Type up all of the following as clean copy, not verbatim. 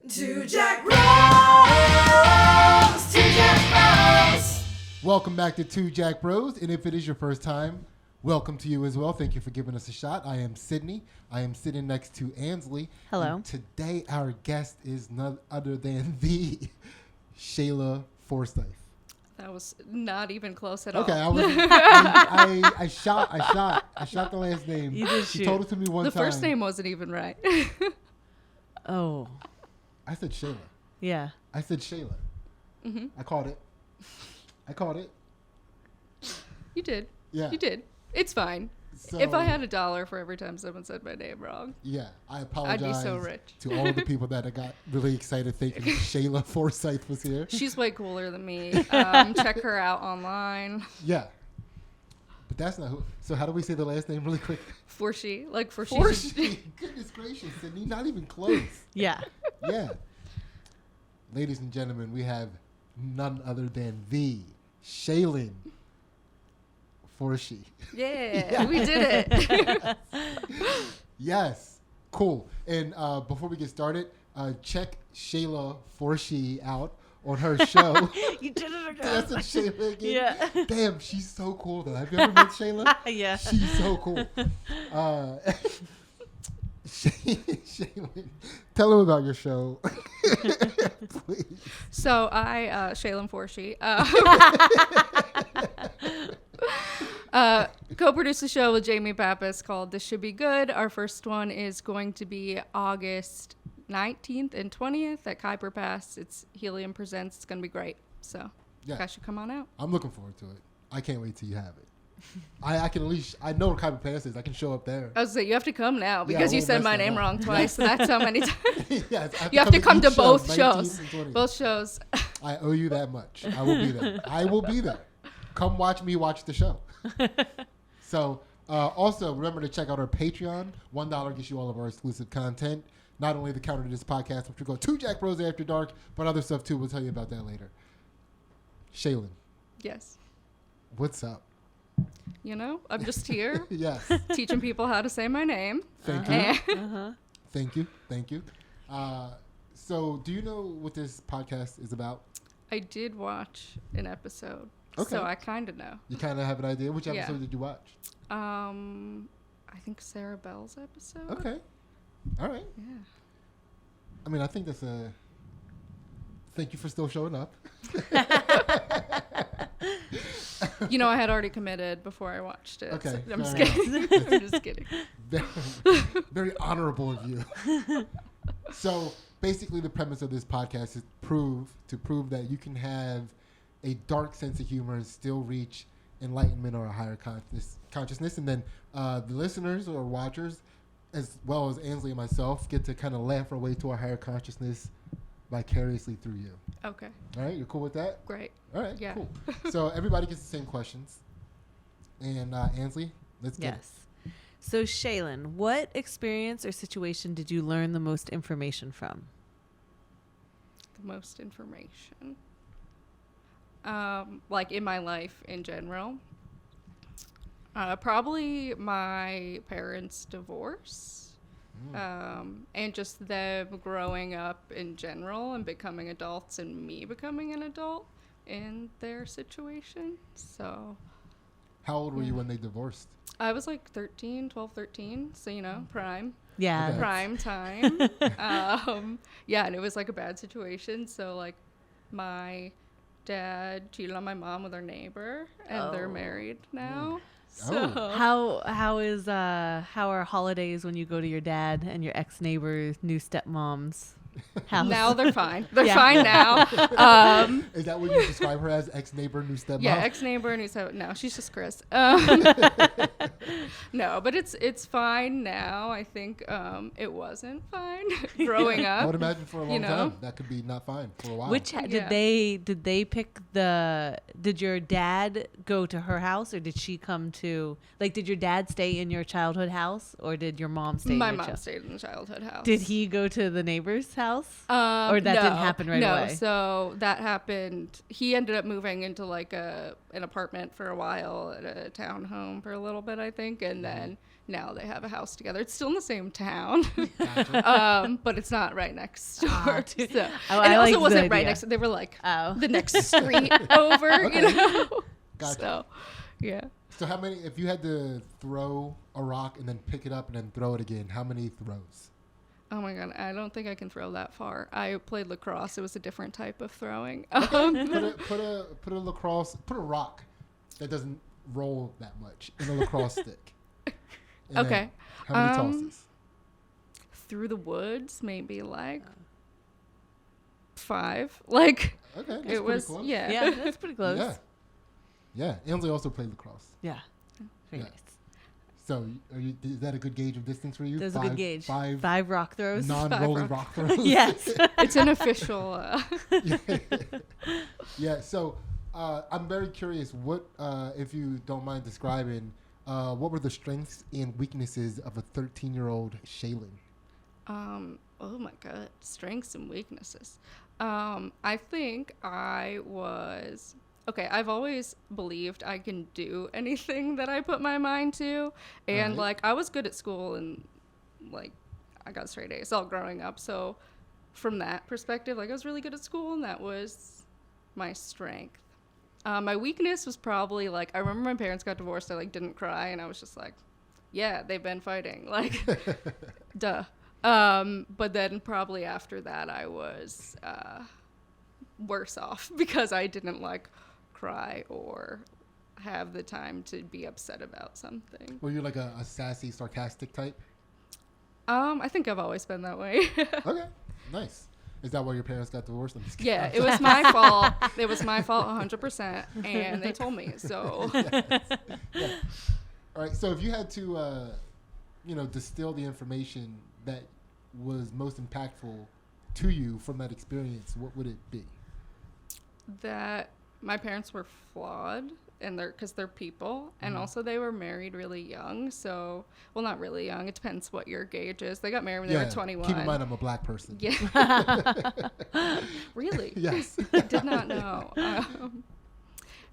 Two Jack Bros! Two Jack Bros! Welcome back to Two Jack Bros. And if it is your first time, welcome to you as well. Thank you for giving us a shot. I am Sidney. I am sitting next to Ansley. Hello. And today our guest is none other than the Shealyn Forshee. That was not even close at all. Okay, I shot the last name. You did She shoot. told it to me one The time. first name wasn't even right. Oh, I said Shealyn. yeah. I said Shealyn. Mm-hmm. I called it. You did. Yeah. You did. It's fine. So, If I had $1 for every time someone said my name wrong, yeah, I apologize I'd be so rich. to all of the people that got really excited thinking Shealyn Forshee was here. She's way cooler than me. Check her out online. Yeah. But that's not who. So how do we say the last name really quick? Forshee. Like Forshee. Forshee. Goodness gracious, Sidney. Not even close. Yeah. Yeah. Ladies and gentlemen, we have none other than the Shealyn Forshee. Yeah, we did it. Yes. Cool. And before we get started, check Shealyn Forshee out on her show. You did it again. That's a Shealyn again. Yeah. Damn, she's so cool though. Have you ever met Shealyn? Yeah. She's so cool. Shealyn, tell them about your show, please. So I, Shealyn Forshee, co-produced a show with Jamie Pappas called This Should Be Good. Our first one is going to be August 19th and 20th at Kuiper Pass. It's Helium Presents. It's going to be great. So you guys should come on out. I'm looking forward to it. I can't wait till you have it. I can at least, I know what Kuiper Pass is. I can show up there. I was saying, you have to come now because I you won't said mess my that name up. wrong twice. So that's how many times. Yes, You have to come to each both show, 19th shows. and 20th. Both shows. I owe you that much. I will be there. I will be there. Come watch me watch the show. So, also, remember to check out our Patreon. $1 gets you all of our exclusive content. Not only the counter to this podcast, which we go to Jack Bros After Dark, but other stuff too. We'll tell you about that later. Shealyn, Yes. what's up? You know, I'm just here Yes. teaching people how to say my name. Thank you. And Thank you. Thank you. So, do you know what this podcast is about? I did watch an episode. Okay. So I kind of know. You kind of have an idea. Which Yeah. episode did you watch? I think Sarah Bell's episode. Okay. All right. Yeah. I mean, I think that's a... Thank you for still showing up. You know, I had already committed before I watched it. Okay, So I'm just fair kidding. I'm just kidding. Very, very honorable of you. So basically the premise of this podcast is to prove that you can have a dark sense of humor and still reach enlightenment or a higher consciousness. And then the listeners or watchers, as well as Ansley and myself, get to kind of laugh our way to a higher consciousness vicariously through you. Okay. All right, you're cool with that? Great. All right, Yeah. cool. So everybody gets the same questions. And Ansley, let's get it. Yes. So, Shealyn, what experience or situation did you learn the most information from? The most information. Like in my life in general. Probably my parents' divorce. And just them growing up in general and becoming adults and me becoming an adult in their situation. So How old were you when they divorced? I was like 13, 12, 13. So, you know, prime. Yeah. Okay. Prime time. Yeah, and it was like a bad situation. So, like, my dad cheated on my mom with her neighbor, and they're married now. So Oh. How are holidays when you go to your dad and your ex-neighbor's new stepmom's house? now they're fine. They're Yeah. fine now. Is that what you describe her as? Ex-neighbor, new stepmom? Yeah, ex-neighbor, and no, she's just Chris. No, but it's fine now. I think it wasn't fine growing I would up. imagine for a long you know? time that could be not fine for a while. Yeah. Did they pick did your dad go to her house, or did she come to, like, did your dad stay in your childhood house, or did your mom stay My in your mom stayed in the childhood house. Did he go to the neighbor's house? Or that didn't happen right away? No, so that happened. He ended up moving into like an apartment for a while at a townhome for a little bit, I think, and then now they have a house together. It's still in the same town, Gotcha. but it's not right next door. Ah, So, dude. and Oh, it I also like the wasn't right idea. next. They were like Oh. the next street over, Okay. you know. Gotcha. So, yeah. So how many, if you had to throw a rock and then pick it up and then throw it again, how many throws? Oh my god, I don't think I can throw that far. I played lacrosse. It was a different type of throwing. Put a lacrosse, put a rock that doesn't roll that much in a lacrosse stick. And Okay. then how many tosses? Through the woods, maybe like 5. Like Okay, that's it pretty was, close. yeah. Yeah, that's pretty close. Yeah. Yeah. Ansley also played lacrosse. Yeah. Very Yeah. nice. So is that a good gauge of distance for you? That's a good gauge. Five 5 rock throws. non-rolling Five rock throws. Yes. It's an official. Yeah. So I'm very curious. What, if you don't mind describing, what were the strengths and weaknesses of a 13-year-old Shealyn? Oh my god, strengths and weaknesses. I think I was okay. I've always believed I can do anything that I put my mind to, and Right. like I was good at school and like I got straight A's all growing up. So from that perspective, like I was really good at school, and that was my strength. My weakness was probably like I remember my parents got divorced. I like didn't cry, and I was just like, yeah, they've been fighting. Like, duh. But then probably after that, I was worse off because I didn't like cry or have the time to be upset about something. Were you like a sassy, sarcastic type? I think I've always been that way. Okay, nice. Is that why your parents got divorced? I'm just kidding. Yeah, it was my fault. It was my fault 100%, and they told me. So Yeah. All right. So if you had to, distill the information that was most impactful to you from that experience, what would it be? that my parents were flawed and because they're people, and also they were married really young. So, well, not really young. It depends what your gauge is. They got married when they were 21. Keep in mind, I'm a black person. Yeah. Really? Yes. I did not know.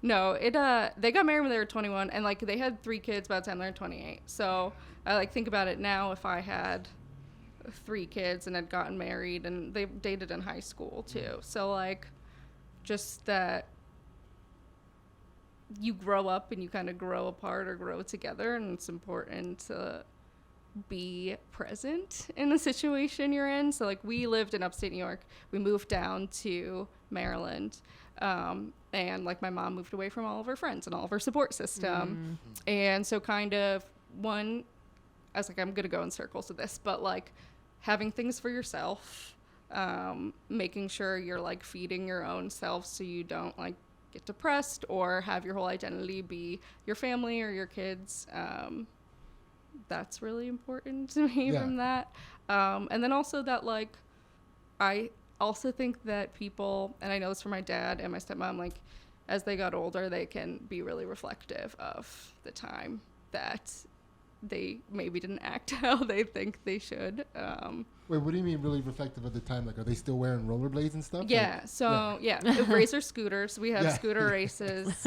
No, they got married when they were 21, and like they had 3 kids by the time they were 28. So I like think about it now. If I had 3 kids and had gotten married, and they dated in high school too. So like, just that you grow up and you kind of grow apart or grow together, and it's important to be present in the situation you're in. So like we lived in upstate New York. We moved down to Maryland. And like my mom moved away from all of her friends and all of her support system. And so kind of I was like, I'm going to go in circles with this, but like having things for yourself, making sure you're like feeding your own self so you don't like get depressed or have your whole identity be your family or your kids. That's really important to me from that. And then also that like, I also think that people, and I know this from my dad and my stepmom, like as they got older, they can be really reflective of the time that they maybe didn't act how they think they should. Wait, what do you mean really reflective of the time? Like, are they still wearing rollerblades and stuff? Yeah. Like, So yeah, racer scooters. We have Yeah. scooter races.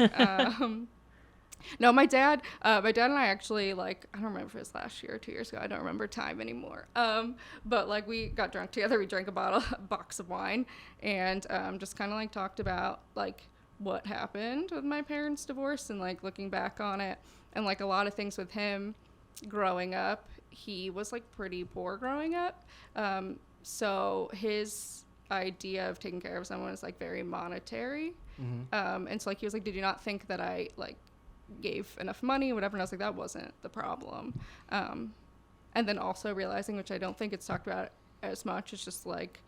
No, my dad and I actually, like, I don't remember if it was last year or 2 years ago. I don't remember time anymore. But like we got drunk together. We drank a box of wine, and just kind of like talked about like what happened with my parents' divorce and like looking back on it, and like a lot of things with him growing up. He was like pretty poor growing up. So his idea of taking care of someone is like very monetary. And so like he was like, did you not think that I like gave enough money, whatever? And I was like, that wasn't the problem. And then also realizing, which I don't think it's talked about as much, it's just like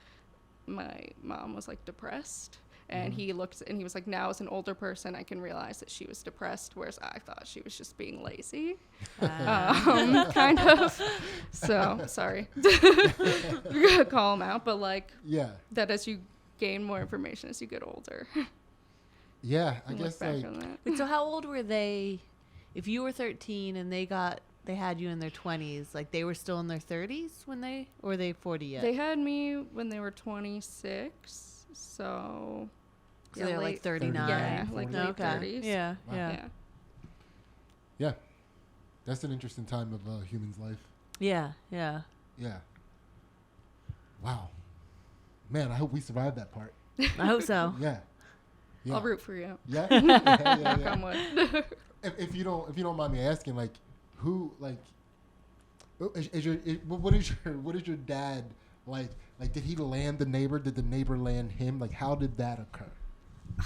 my mom was like depressed, and he looked and he was like, now as an older person I can realize that she was depressed, whereas I thought she was just being lazy. Kind of. So sorry. You're gonna call him out, but like that as you gain more information as you get older. Yeah, I and guess look back like on that. Wait, so how old were they? If you were 13 and they had you in their 20s, like they were still in their 30s or were they 40 yet? They had me when they were 26, so So they're like 39. Yeah, like 40. late Okay. 30s. Yeah, Wow. yeah. Yeah. That's an interesting time of a human's life. Yeah. Yeah. Wow. Man, I hope we survived that part. I hope so. Yeah. I'll root for you. Yeah. Knock on wood. If you don't mind me asking, like, who, like, what is your dad like? Like, did he land the neighbor? Did the neighbor land him? Like, how did that occur?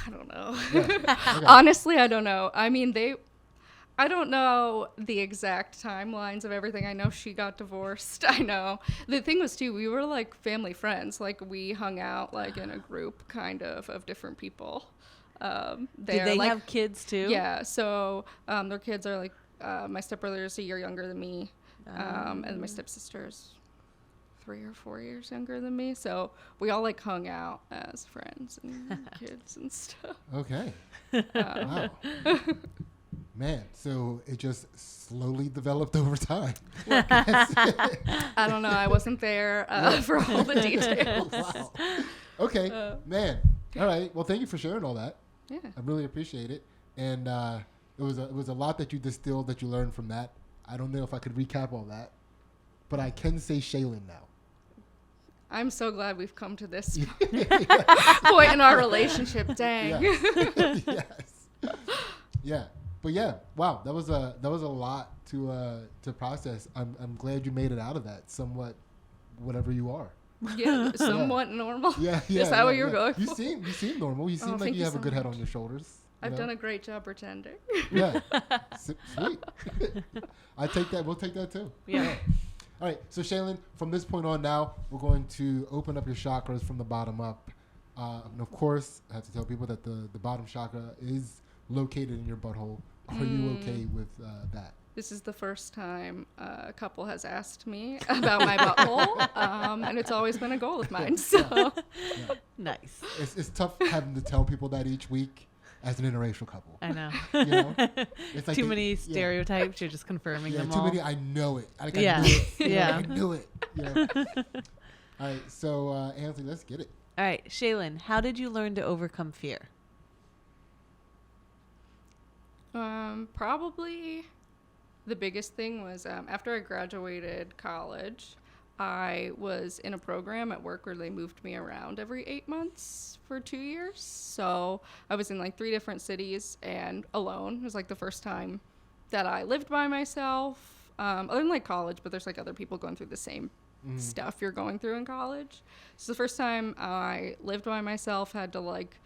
I don't know. Yeah. Okay. Honestly, I don't know. I mean, I don't know the exact timelines of everything. I know she got divorced. I know. The thing was, too, we were, like, family friends. Like, we hung out, like, in a group, kind of different people. Did they like, have kids, too? Yeah. So their kids are, like, my stepbrother's a year younger than me. And my stepsister's 3 or 4 years younger than me. So we all, like, hung out as friends and kids and stuff. Okay. Wow. Man, so it just slowly developed over time. I don't know. I wasn't there for all the details. Wow. Okay, man. All right. Well, thank you for sharing all that. Yeah. I really appreciate it. And it was a lot that you distilled, that you learned from that. I don't know if I could recap all that, but I can say Shealyn now. I'm so glad we've come to this point in our relationship. Dang. Yes. Yes. Yeah. But yeah, wow, that was a lot to process. I'm glad you made it out of that somewhat, whatever you are. Yeah, somewhat normal. Yeah. Is that what you're going for? You seem normal. You seem like thank you you have so a good head much. on your shoulders. I've done a great job pretending. Yeah. Sweet. I take that. We'll take that too. Yeah. All right. So Shealyn, from this point on now, we're going to open up your chakras from the bottom up. And of course, I have to tell people that the bottom chakra is located in your butthole. Are you okay with that? This is the first time a couple has asked me about my butthole, and it's always been a goal of mine. So Yeah. Nice. It's tough having to tell people that each week as an interracial couple. I know. You know? It's like Too many stereotypes. You're just confirming them too all. many. I know it. I Yeah. knew it. You know, Yeah. I knew it. You know? All right. So, Ansley, let's get it. All right, Shealyn, how did you learn to overcome fear? probably the biggest thing was after I graduated college, I was in a program at work where they moved me around every 8 months for 2 years. So I was in like 3 different cities and alone. It was like the first time that I lived by myself, other than like college, but there's like other people going through the same stuff you're going through in college. So the first time I lived by myself, had to like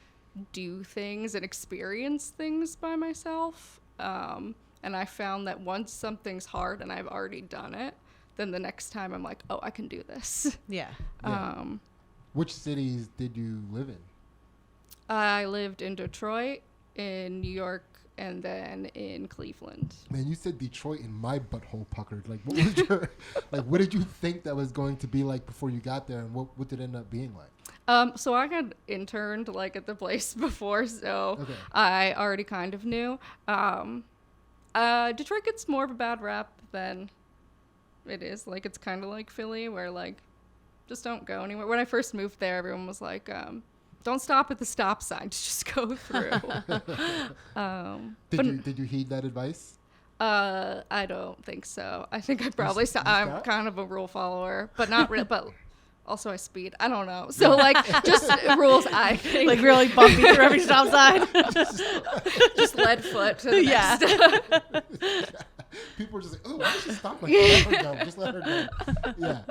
do things and experience things by myself. And I found that once something's hard and I've already done it, then the next time I'm like, oh, I can do this. Yeah. Which cities did you live in? I lived in Detroit, in New York, and then in Cleveland. Man, you said Detroit and my butthole puckered. Like, what was your, like, what did you think that was going to be like before you got there, and what did it end up being like? So I had interned like at the place before, so Okay. I already kind of knew. Detroit gets more of a bad rap than it is. Like, it's kind of like Philly, where like, just don't go anywhere. When I first moved there, everyone was like, don't stop at the stop sign, just go through. Did you heed that advice? I don't think so. I think I probably I'm stop? kind of a rule follower, but not real. But also I speed. I don't know. So like just rules. I think Like really bumpy through every stop sign. just lead foot to the Yeah. Yeah. People are just like, oh, why did she stop like that? Let her go. Just let her go. Yeah.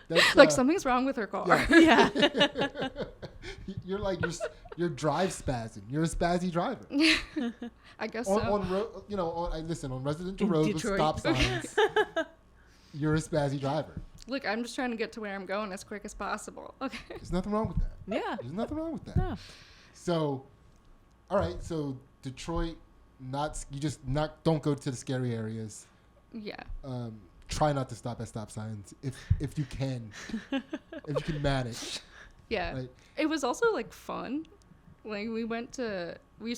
That's, like something's wrong with her car. Yeah. Yeah. You're like you're drive spazzing. You're a spazzy driver. I guess On so. Listen, on residential In roads Detroit. with stop signs, you're a spazzy driver. Look, I'm just trying to get to where I'm going as quick as possible. Okay. There's nothing wrong with that. Yeah. There's nothing wrong with that. No. So, all right. So Detroit, don't go to the scary areas. Yeah. Try not to stop at stop signs if you can, if you can manage. Yeah. Right. It was also like fun. Like we used to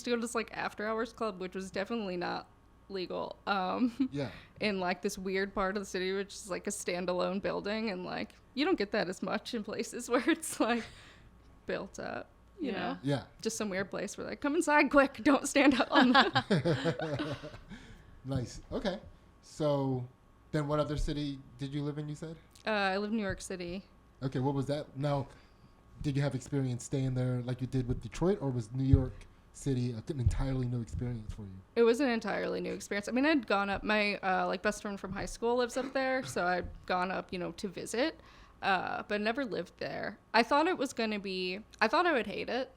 go to this like after hours club, which was definitely not legal. Yeah. In like this weird part of the city, which is like a standalone building, and like you don't get that as much in places where it's like built up. You know, Yeah. just some weird place where like come inside quick, don't stand up on the. Nice. Okay. So then what other city did you live in, you said? I live in New York City. Okay, what was that? Now, did you have experience staying there like you did with Detroit, or was New York City an entirely new experience for you? It was an entirely new experience. I mean, I'd gone up. My like best friend from high school lives up there, so I'd gone up, to visit, but never lived there. I thought it was gonna be. I thought I would hate it,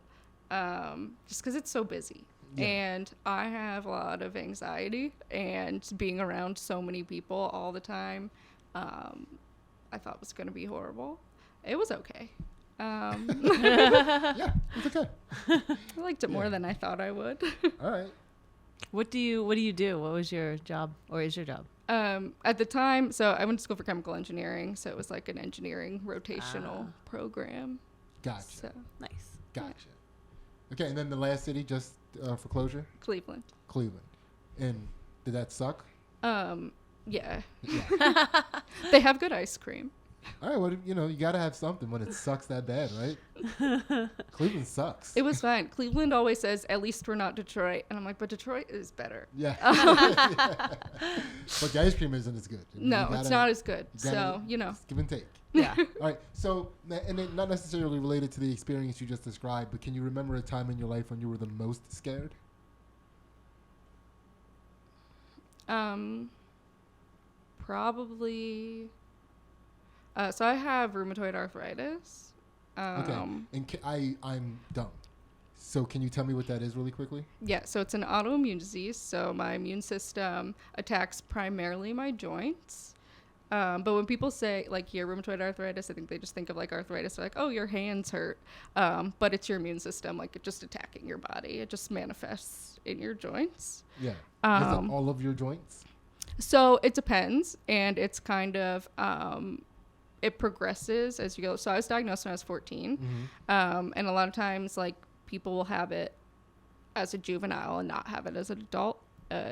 just because it's so busy, and I have a lot of anxiety, and being around so many people all the time, I thought was gonna be horrible. It was okay. Yeah, it's okay. I liked it more than I thought I would. All right. What do you do? What was your job, or is your job? At the time, so I went to school for chemical engineering, so it was like an engineering rotational program. Gotcha. So Nice. Gotcha. Okay, and then the last city, just for closure? Cleveland. Cleveland. And did that suck? Yeah. Yeah. They have good ice cream. All right, well, you got to have something when it sucks that bad, right? Cleveland sucks. It was fine. Cleveland always says, at least we're not Detroit. And I'm like, but Detroit is better. Yeah. But the ice cream isn't as good. No, it's not as good. So, It's give and take. Yeah. All right, so, and then not necessarily related to the experience you just described, but can you remember a time in your life when you were the most scared? Probably. So I have rheumatoid arthritis. Okay, and I'm dumb. So can you tell me what that is really quickly? Yeah, so it's an autoimmune disease. So my immune system attacks primarily my joints. But when people say, like, rheumatoid arthritis, I think they just think of, like, arthritis. They're like, oh, your hands hurt. But it's your immune system, like, just attacking your body. It just manifests in your joints. Yeah. Is that all of your joints? So it depends. And it's kind of... it progresses as you go. So I was diagnosed when I was 14. Mm-hmm. And a lot of times, like, people will have it as a juvenile and not have it as an adult,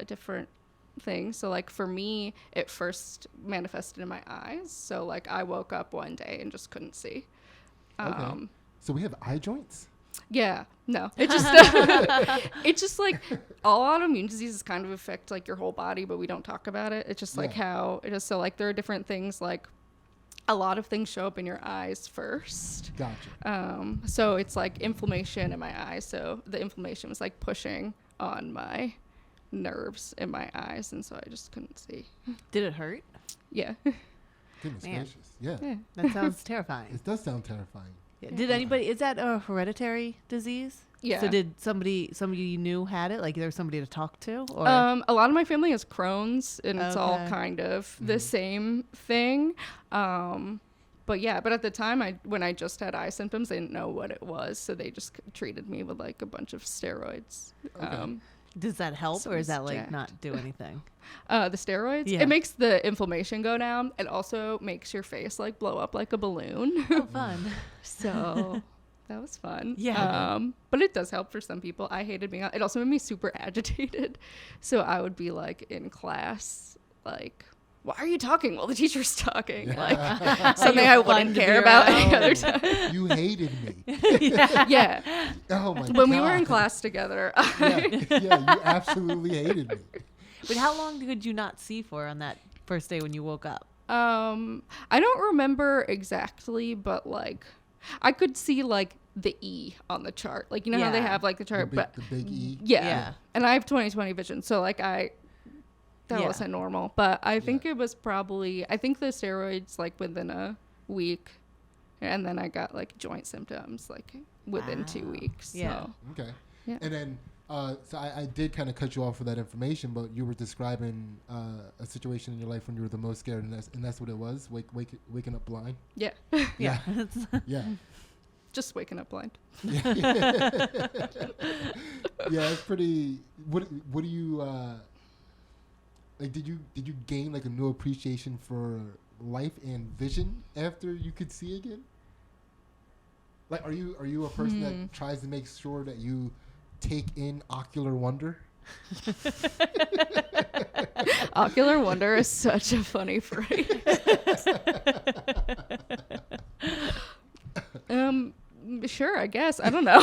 different things. So, like, for me, it first manifested in my eyes. So, like, I woke up one day and just couldn't see. Okay. So we have eye joints? Yeah, no. It just, it's just like all autoimmune diseases kind of affect, like, your whole body, but we don't talk about it. It's just like how it is. So, like, there are different things, like, a lot of things show up in your eyes first. Gotcha. So it's like inflammation in my eyes. So the inflammation was like pushing on my nerves in my eyes, and so I just couldn't see. Did it hurt? Yeah. Goodness Man. gracious. Yeah. That sounds terrifying. It does sound terrifying. Yeah. Did anybody? Is that a hereditary disease? Yeah. So did somebody you knew had it? Like, there's somebody to talk to? Or A lot of my family has Crohn's, and it's all Okay. kind of the same thing. But yeah, but at the time, when I just had eye symptoms, they didn't know what it was, so they just treated me with like a bunch of steroids. Okay. does that help, or is that like jacked. not do anything? The steroids, Yeah. it makes the inflammation go down. It also makes your face like blow up like a balloon. Oh, fun. So that was fun. Yeah. But it does help for some people. I hated being out. It also made me super agitated. So I would be like in class, like, why are you talking while the teacher's talking? Like something I wouldn't care about any other time. You hated me. Yeah. Oh my god. When we were in class together, Yeah, you absolutely hated me. But how long could you not see for on that first day when you woke up? I don't remember exactly, but like I could see like the E on the chart. Like, you know how they Yeah. have like the chart, The big E. yeah. Yeah. And I have 20/20 vision, so like that Yeah. wasn't normal. But I think it was probably, I think the steroids like within a week, and then I got like joint symptoms like within 2 Wow. weeks. Yeah. So. Okay. Yeah. And then, so I did kind of cut you off for that information, but you were describing a situation in your life when you were the most scared, and that's what it was, waking up blind. Yeah. Yeah. Yeah. Just waking up blind. Yeah, it's pretty. What do you like? Did you gain like a new appreciation for life and vision after you could see again? Like, are you a person that tries to make sure that you take in ocular wonder? Ocular wonder is such a funny phrase. Sure, I guess. I don't know.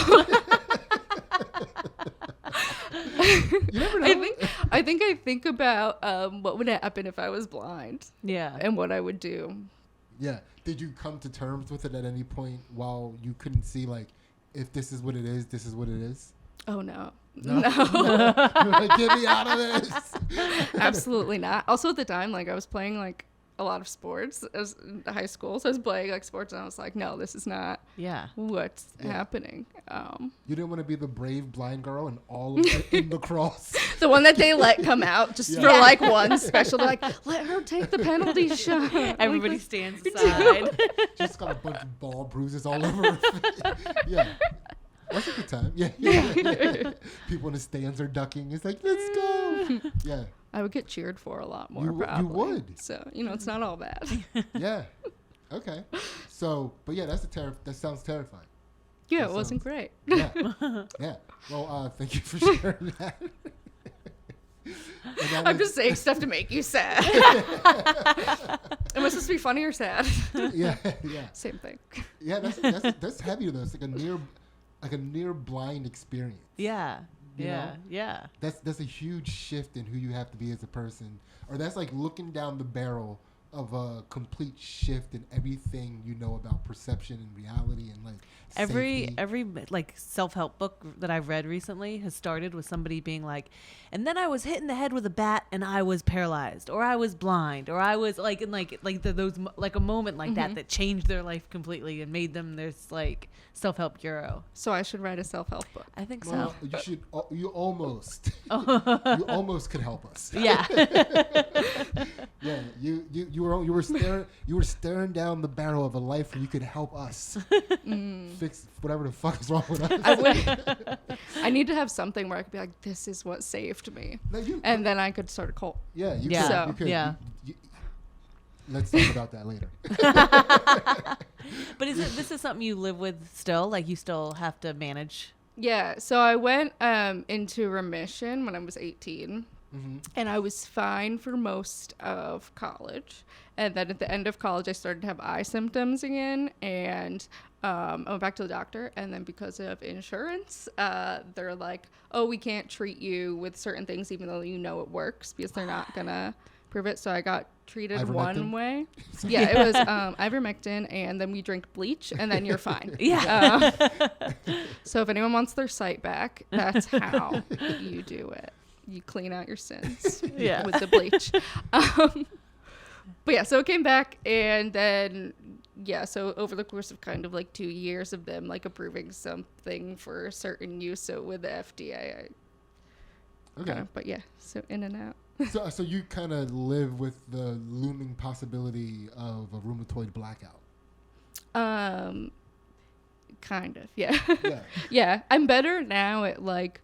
You never know. I think about what would happen if I was blind Yeah. and what I would do. Yeah. Did you come to terms with it at any point while you couldn't see, like, if this is what it is, this is what it is? Oh, no. No. You're like, get me out of this. Absolutely not. Also, at the time, like, I was playing, like, a lot of sports. I was in high school, so I was playing, like, sports, and I was like, no, this is not Yeah. what's happening. You didn't want to be the brave blind girl and all of it in lacrosse. The one that they let come out just for, like, one special. They're like, let her take the penalty shot. Everybody Like, stands aside. Just got a bunch of ball bruises all over her face. Yeah. That's a good time. Yeah. People in the stands are ducking. It's like, let's go. Yeah. I would get cheered for a lot more, You probably. would. So, it's not all bad. Yeah. Okay. So, but yeah, that sounds terrifying. Yeah, That it wasn't sounds- great. Yeah. Yeah. Well, thank you for sharing that. And that I'm was- just saying stuff to make you sad. Am I supposed to be funny or sad? Yeah. Yeah. Same thing. Yeah. That's heavy though. It's like a near blind experience. Yeah. You Yeah. know? Yeah. That's a huge shift in who you have to be as a person, or that's like looking down the barrel of a complete shift in everything you know about perception and reality and like safety. Every like self-help book that I've read recently has started with somebody being like, and then I was hit in the head with a bat and I was paralyzed, or I was blind, or I was like, and those like a moment like that changed their life completely and made them this like self-help hero. So I should write a self-help book. I think Well, so. you should. You almost could help us. Yeah. Yeah. You were staring down the barrel of a life where you could help us fix whatever the fuck is wrong with us. I need to have something where I could be like, this is what saved me. No, And then I could start a cult. yeah, you Yeah. could. So- You could. Yeah. Let's talk about that later. But this is something you live with still? Like you still have to manage? Yeah, so I went into remission when I was 18. And I was fine for most of college. And then at the end of college, I started to have eye symptoms again. And I went back to the doctor. And then because of insurance, they're like, oh, we can't treat you with certain things, even though you know it works, because they're not going to prove it. So I got treated Ivermectin? one way. Yeah, it was ivermectin. And then we drink bleach. And then you're fine. Yeah. So if anyone wants their sight back, that's how you do it. You clean out your sins Yeah. with the bleach. But yeah, so it came back, and then so over the course of kind of like 2 years of them like approving something for certain use, so with the FDA, Okay. but yeah, so in and out. So you kind of live with the looming possibility of a rheumatoid blackout. Kind of, yeah. Yeah. Yeah, I'm better now at like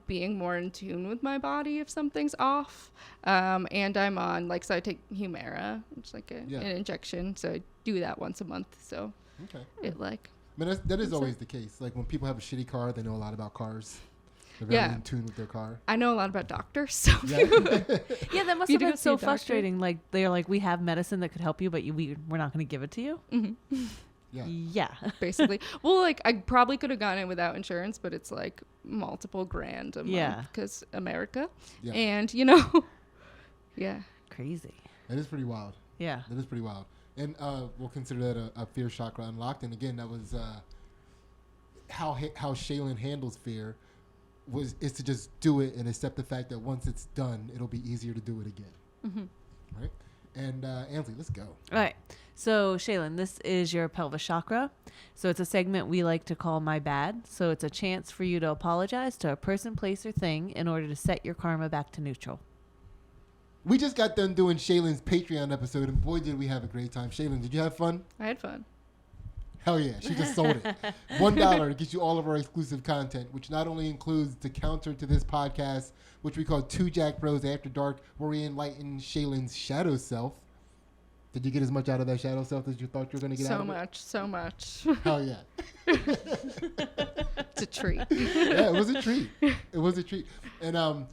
being more in tune with my body if something's off. And I'm on, like, so I take Humira, which is like an injection. So I do that once a month. So Okay. it like, I mean, that is always the case. Like when people have a shitty car, they know a lot about cars. They're very in tune with their car. I know a lot about doctors. So Yeah. Yeah, that must You have do been go see so a doctor? frustrating. Like they're like, we have medicine that could help you, but we're not going to give it to you. Yeah. Yeah. basically, well, like I probably could have gotten it without insurance, but it's like multiple grand a month because America. Yeah. And, yeah. Crazy. That is pretty wild. Yeah. That is pretty wild. And we'll consider that a fear chakra unlocked. And again, that was how Shealyn handles fear is to just do it and accept the fact that once it's done, it'll be easier to do it again. Right? And Ansley, let's go. All right. So, Shealyn, this is your pelvis chakra. So it's a segment we like to call My Bad. So it's a chance for you to apologize to a person, place, or thing in order to set your karma back to neutral. We just got done doing Shaylyn's Patreon episode, and boy, did we have a great time. Shaylyn, did you have fun? I had fun. Hell yeah, she just sold it. $1 gets you all of our exclusive content, which not only includes the counter to this podcast, which we call Two Jack Bros After Dark, where we enlighten Shaylyn's shadow self. Did you get as much out of that shadow self as you thought you were going to get out of it? So much. Hell yeah. It's a treat. Yeah, it was a treat. It was a treat. And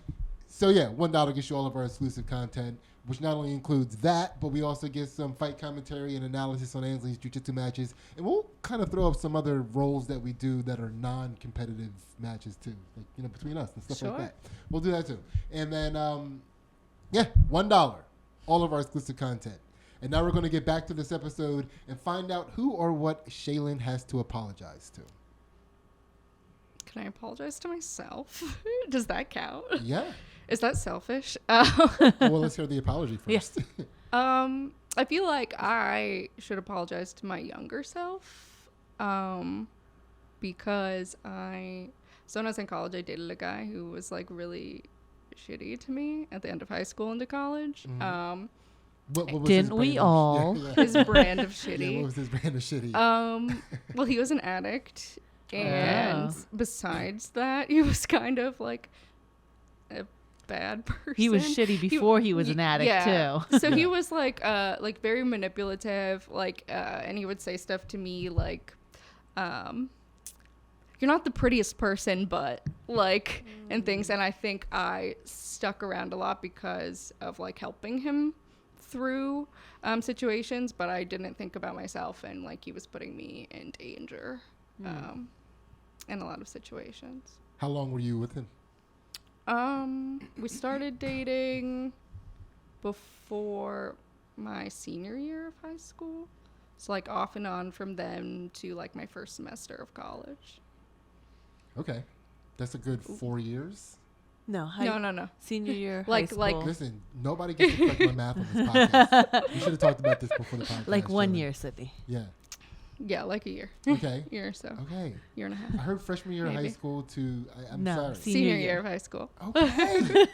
so yeah, $1 gets you all of our exclusive content. which not only includes that, but we also get some fight commentary and analysis on Ansley's jiu-jitsu matches. And we'll kind of throw up some other roles that we do that are non-competitive matches too, like, you know, between us and stuff like that. We'll do that too. And then, $1, all of our exclusive content. And now we're going to get back to this episode and find out who or what Shealyn has to apologize to. Can I apologize to myself? Does that count? Yeah. Is that selfish? Well, let's hear the apology first. I feel like I should apologize to my younger self because when I was in college, I dated a guy who was like really shitty to me at the end of high school into college. Mm-hmm. What was Didn't we all? His brand of shitty. Yeah, what was his brand of shitty? Well, he was an addict. And besides that, he was kind of like a bad person. He was shitty before he was an addict too. So he was like very manipulative, and he would say stuff to me like, "You're not the prettiest person, but like," and things. And I think I stuck around a lot because of like helping him through situations, but I didn't think about myself, and like he was putting me in danger. In a lot of situations. How long were you with him? We started dating before my senior year of high school. So like off and on from then to like my first semester of college. Okay. That's a good 4 years. No. No. Senior year, Like- high like- school. Listen, nobody gets to correct my math on this podcast. We should have talked about this before the podcast. like 1 Shealyn. year, Sidney. Yeah. Yeah, like a year. Okay. Year or so. Okay. Year and a half. I heard freshman year of high Maybe. school to, I'm No, sorry. Senior Senior year. year of high school. Okay.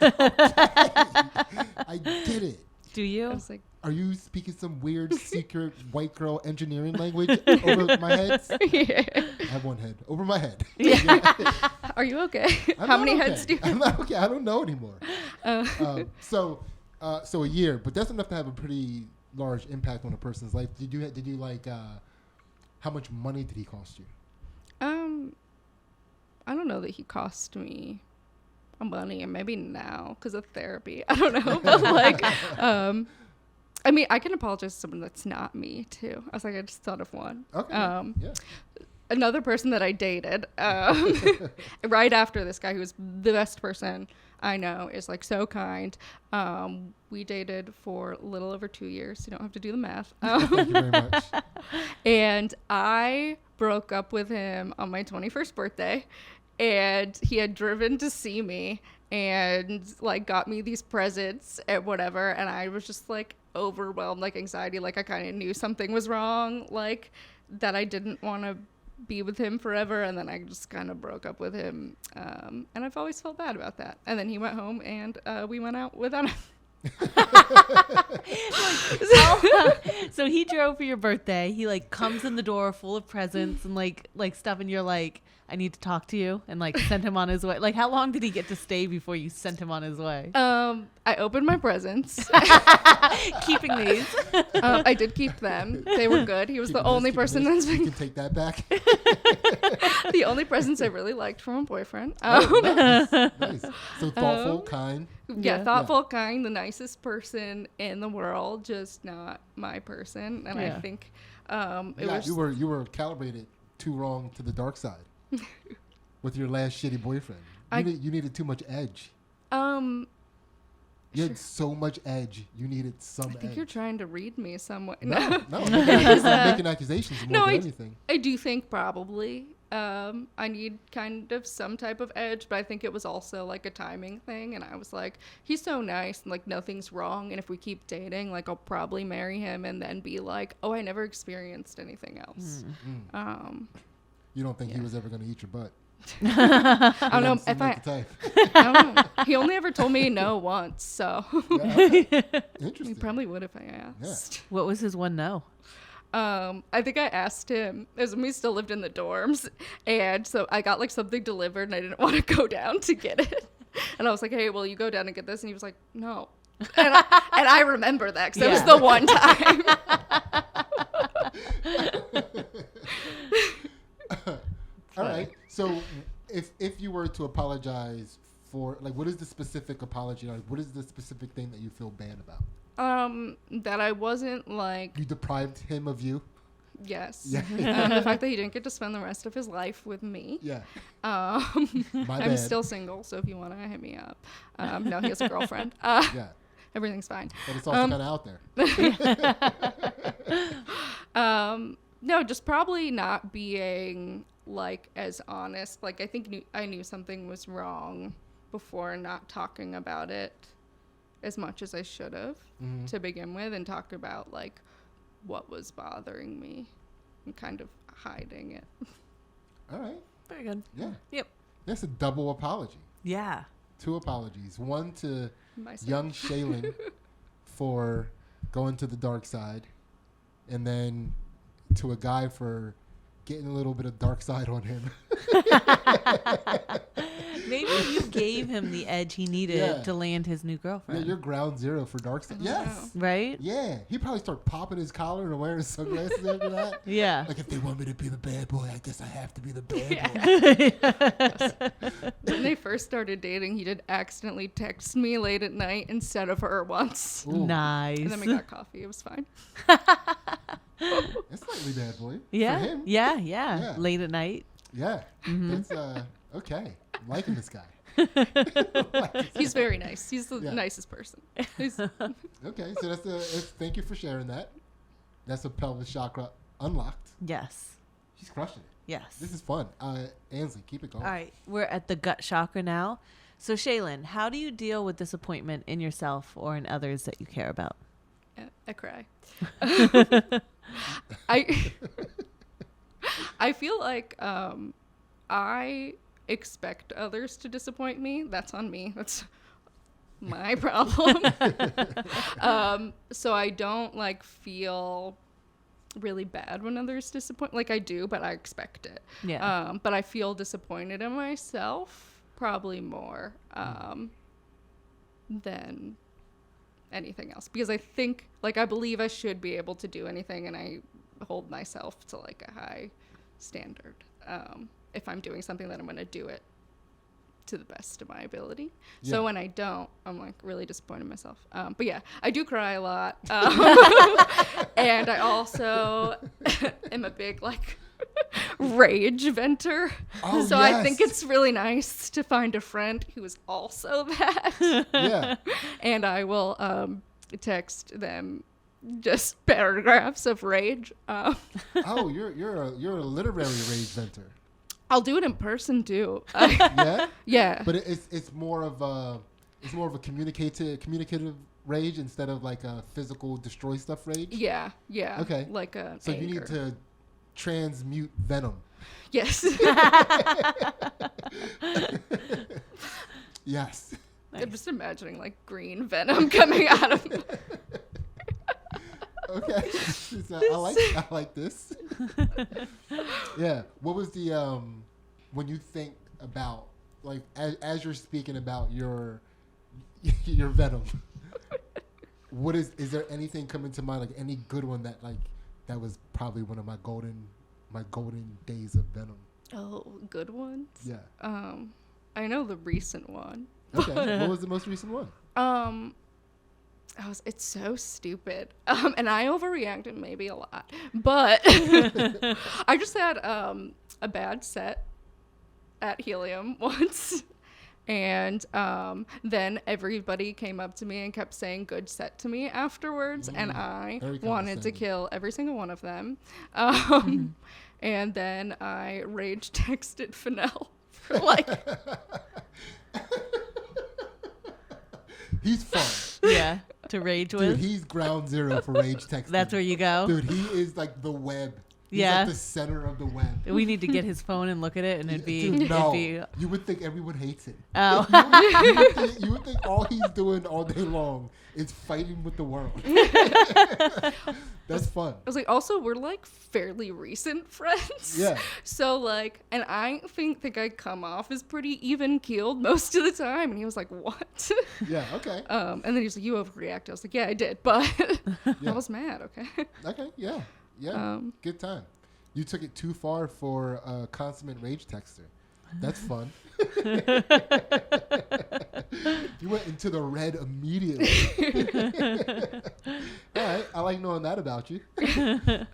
I get it. Do I you? was like, Are you speaking some weird secret white girl engineering language over my head? yeah. I have one head. Over my head. Are you okay? I'm How not many okay. heads do you I'm not okay. I don't know anymore. have? So a year, but that's enough to have a pretty large impact on a person's life. Did you like, how much money did he cost you? I don't know that he cost me money, and maybe now because of therapy. I don't know, but like, I mean, I can apologize to someone that's not me too. I was like, I just thought of one. Okay. Yeah. Another person that I dated right after this guy, who was the best person I know, is like so kind. We dated for a little over 2 years. You don't have to do the math. Thank you very much. And I broke up with him on my 21st birthday, and he had driven to see me and like got me these presents and whatever, and I was just like overwhelmed, like anxiety, like I kind of knew something was wrong, like that I didn't want to be with him forever, and then I just kind of broke up with him, and I've always felt bad about that. And then he went home, and we went out without him. So he drove for your birthday. He like comes in the door full of presents and like stuff, and you're like, I need to talk to you, and like sent him on his way. Like, how long did he get to stay before you sent him on his way? I opened my presents. Keeping these. I did keep them. They were good. He was the only person that's You been can take that back. the only presents I really liked from a boyfriend. Nice. So thoughtful, kind. Yeah, thoughtful, kind, the nicest person in the world, just not my person. And Yeah. I think it was You were calibrated too wrong to the dark side with your last shitty boyfriend. You needed too much edge. You had so much edge. You needed some edge. I think you're trying to read me somewhat. No, I'm making accusations more than anything. I do think probably I need kind of some type of edge, but I think it was also like a timing thing. And I was like, he's so nice and like nothing's wrong. And if we keep dating, like I'll probably marry him and then be like, oh, I never experienced anything else. You don't think he was ever going to eat your butt? I don't know if Like the type. I don't know. He only ever told me no once, so Yeah. he Interesting. probably would if I asked. What was his one no? I think I asked him, it was when we still lived in the dorms, and so I got like something delivered and I didn't want to go down to get it. And I was like, hey, will you go down and get this? And he was like, no. And I remember that because it was the one time. All right. So if you were to apologize for, like, what is the specific apology? Like, what is the specific thing that you feel bad about? That I wasn't like, You deprived him of you? yes. Yeah. The fact that he didn't get to spend the rest of his life with me. Yeah. My My I'm bad. still single, so if you want to hit me up. No, he has a girlfriend. Yeah. Everything's fine. But it's also kind of out there. No, just probably not being like as honest. Like I think I knew something was wrong before not talking about it as much as I should have to begin with, and talk about like what was bothering me and kind of hiding it. All right. Very good. Yeah. Yep. That's a double apology. Yeah. 2 apologies. One to Myself. young Shealyn for going to the dark side, and then to a guy for getting a little bit of dark side on him. Maybe you gave him the edge he needed Yeah. to land his new Yeah, girlfriend. you're ground zero for dark side. Yes. Right? Yeah. He probably start popping his collar and wearing sunglasses after that. Yeah. Like, if they want me to be the bad boy, I guess I have to be the bad boy. When they first started dating, he did accidentally text me late at night instead of her once. Ooh, Nice. And then we got coffee. It was fine. That's slightly bad boy. Yeah. For him. Yeah. Yeah. Late at night. Yeah. That's, okay. I'm liking this guy. He's very nice. He's the Yeah. nicest person. He's, Okay, so thank you for sharing that. That's a pelvis chakra unlocked. Yes. She's crushing it. Yes. This is fun. Ansley, keep it going. All right. We're at the gut chakra now. So, Shealyn, how do you deal with disappointment in yourself or in others that you care about? I cry. I feel like I expect others to disappoint me. That's on me. That's my problem. So I don't like feel really bad when others disappoint. Like I do, but I expect it. Yeah. But I feel disappointed in myself probably more than anything else, because I think like I believe I should be able to do anything, and I hold myself to like a high standard. If I'm doing something, that I'm going to do it to the best of my ability. Yeah. So when I don't, I'm like really disappointed in myself. But yeah, I do cry a lot. And I also am a big like rage venter. Oh, so I yes. think it's really nice to find a friend who is also that. Yeah. And I will text them just paragraphs of rage. Oh, you're a literary rage venter. I'll do it in person too. Yeah. Yeah. But it's more of a communicative rage instead of like a physical destroy stuff rage. Yeah. Okay. Like a So you need to transmute venom. Yes. Yes. I'm just imagining like green venom coming out of me. Okay. So I like this. Yeah. What was the when you think about like as you're speaking about your venom? What is there anything coming to mind, like any good one that was probably one of my golden days of venom? Oh, good ones. Yeah. I know the recent one. Okay. What was the most recent one? It's so stupid. And I overreacted maybe a lot. But I just had a bad set at Helium once. And then everybody came up to me and kept saying good set to me afterwards. And I Very wanted to condescending. kill every single one of them. And then I rage texted Fennell for like... He's fun. Yeah. To rage Dude, with. he's ground zero for rage texting. That's where you go. Dude, he is like the web. He's Yeah. like the center of the web. We need to get his phone and look at it, and it'd be. Dude, no. It'd be You would think everyone hates it. oh. You would think all he's doing all day long is fighting with the world. That's fun. I was like, also, we're like fairly recent friends. Yeah. So like, and I think I come off as pretty even keeled most of the time. And he was like, what? Yeah, okay. And then he was like, you overreacted. I was like, yeah, I did, but Yeah. I was mad. Okay. Okay, yeah. Yeah. Good time. You took it too far for a consummate rage texter. That's fun. You went into the red immediately. All right, I like knowing that about you.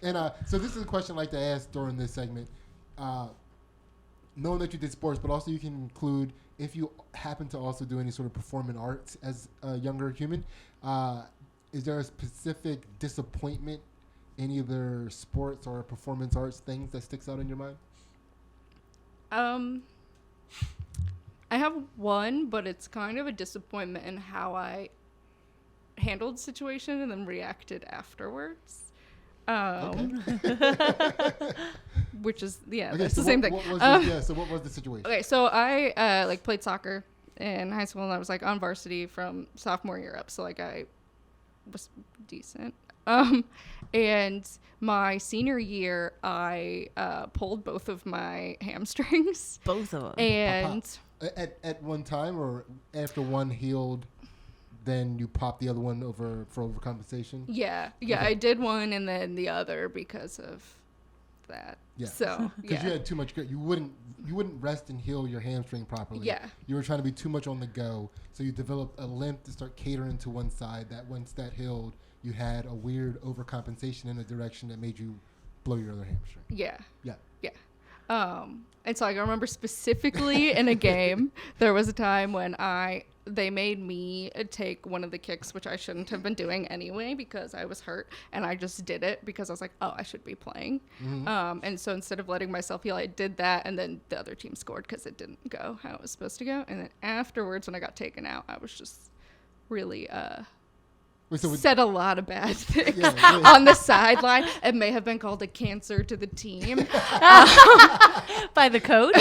And so this is a question I like to ask during this segment. Knowing that you did sports, but also you can include if you happen to also do any sort of performing arts as a younger human. Is there a specific disappointment in either sports or performance arts things that sticks out in your mind? I have one, but it's kind of a disappointment in how I handled the situation and then reacted afterwards. Which is, it's the same thing. So what was the situation? Okay, so I played soccer in high school, and I was like on varsity from sophomore year up, so like I was decent. And my senior year, I pulled both of my hamstrings. Both of them. And at one time, or after one healed, then you popped the other one for overcompensation? Yeah, Okay. I did one and then the other because of that. Yeah. So Because you had too much. You wouldn't rest and heal your hamstring properly. Yeah. You were trying to be too much on the go, so you developed a limp to start catering to one side. That once that healed, you had a weird overcompensation in a direction that made you blow your other hamstring. Yeah. Yeah. And so I remember specifically in a game, there was a time when they made me take one of the kicks, which I shouldn't have been doing anyway because I was hurt, and I just did it because I was like, oh, I should be playing. Mm-hmm. And so instead of letting myself heal, I did that, and then the other team scored because it didn't go how it was supposed to go. And then afterwards, when I got taken out, I was just really said a lot of bad things on the sideline. It may have been called a cancer to the team. By the coach?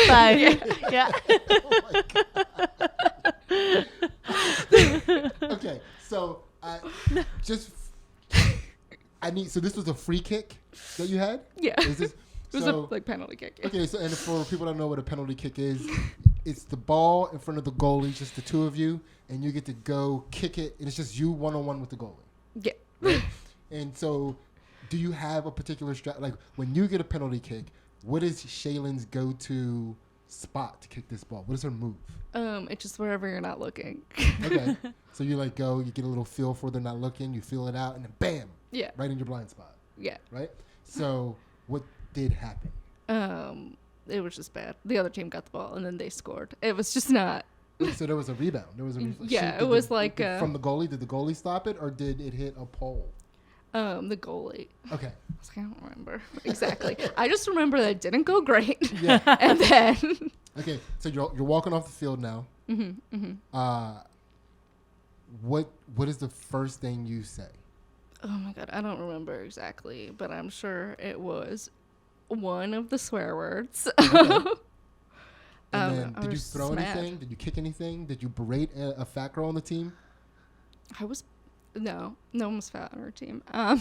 Yeah. Okay, so so this was a free kick that you had? Yeah. It was a penalty kick. Okay, so and for people that don't know what a penalty kick is, it's the ball in front of the goalie, just the two of you, and you get to go kick it, and it's just you one-on-one with the goalie. Yeah. Right? And so do you have a particular like when you get a penalty kick, what is Shealyn's go-to spot to kick this ball? What is her move? It's just wherever you're not looking. Okay. So you you get a little feel for they're not looking, you feel it out, and then bam. Yeah. Right in your blind spot. Yeah. Right? So what did happen? It was just bad. The other team got the ball and then they scored. It was just not. So there was a rebound. Yeah, it was from the goalie. Did the goalie stop it, or did it hit a pole? The goalie. Okay. I was like, I don't remember exactly. I just remember that it didn't go great. Yeah. And then. Okay, so you're walking off the field now. What is the first thing you say? Oh my god, I don't remember exactly, but I'm sure it was one of the swear words. Okay. And then, I did you was throw mad. anything? Did you kick anything? Did you berate a fat girl on the team? No one was fat on our team. Okay.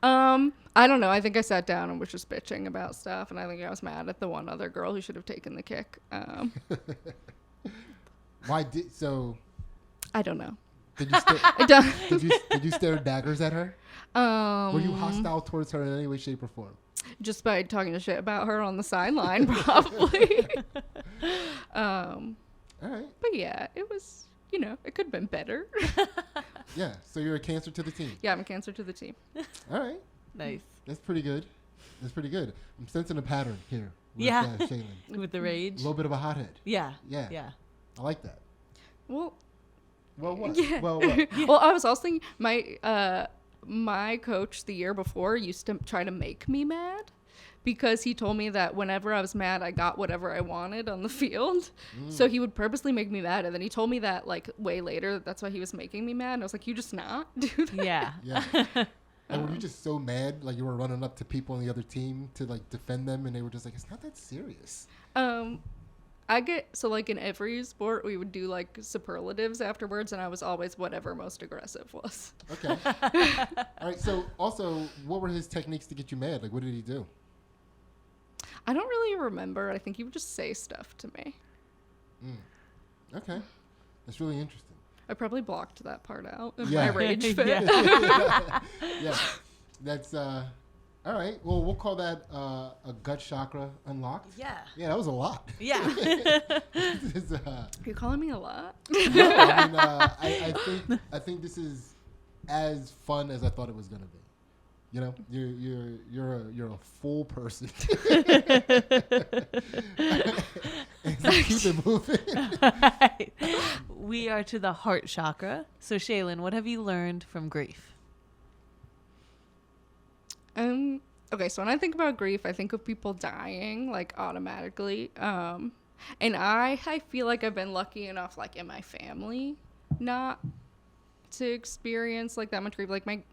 I don't know. I think I sat down and was just bitching about stuff, and I think I was mad at the one other girl who should have taken the kick. I don't know. Did you stare, I don't. did you stare daggers at her? Were you hostile towards her in any way, shape, or form? Just by talking to shit about her on the sideline, probably. All right. But yeah, it was. It could have been better. Yeah. So you're a cancer to the team. Yeah, I'm a cancer to the team. All right. Nice. That's pretty good. I'm sensing a pattern here. With, Yeah. Shealyn. With the A rage. little bit of a hothead. Yeah. Yeah. Yeah. I like that. Well, what? yeah. Well, what? Well, I was also thinking my coach the year before used to try to make me mad because he told me that whenever I was mad, I got whatever I wanted on the field. So he would purposely make me mad. And then he told me that way later, that's why he was making me mad. And I was like, you just not do that? Yeah. Yeah. And were you just so mad, like you were running up to people on the other team to defend them, and they were just like, it's not that serious? I get, in every sport, we would do superlatives afterwards, and I was always whatever most aggressive was. Okay. All right. So also, what were his techniques to get you mad? What did he do? I don't really remember. I think he would just say stuff to me. Okay. That's really interesting. I probably blocked that part out of Yeah. my rage fit. Yeah. Yeah. That's, all All right. Well, we'll call that a gut chakra unlocked. Yeah. Yeah, that was a lot. Yeah. This is, You're calling me a lot? no, I mean, I think this is as fun as I thought it was gonna be. You know, you're a full person. Keep it moving. Right. We are to the heart chakra. So, Shealyn, what have you learned from grief? Okay, so when I think about grief, I think of people dying, like, automatically. And I feel like I've been lucky enough, like, in my family not to experience, like, that much grief. Like,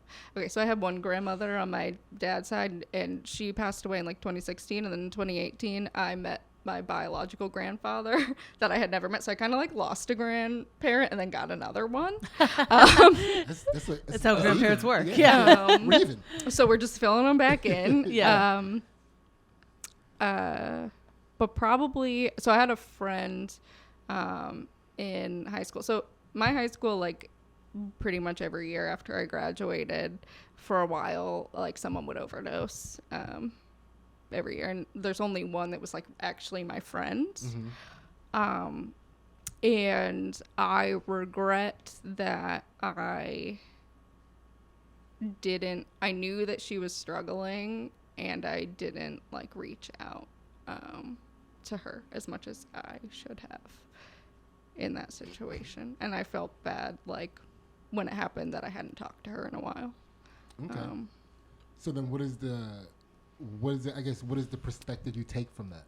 so I have one grandmother on my dad's side, and she passed away in, like, 2016, and then in 2018, I met my biological grandfather that I had never met. So I kind of, like, lost a grandparent and then got another one. That's how grandparents work. Yeah. We're even. So we're just filling them back in. Yeah. But probably, so I had a friend in high school. So my high school, like, pretty much every year after I graduated, for a while, like, someone would overdose every year. And there's only one that was, like, actually my friend. Mm-hmm. And I regret that I knew that she was struggling, and I didn't, like, reach out to her as much as I should have in that situation. And I felt bad, like, when it happened, that I hadn't talked to her in a while. Okay. So then what is the perspective you take from that?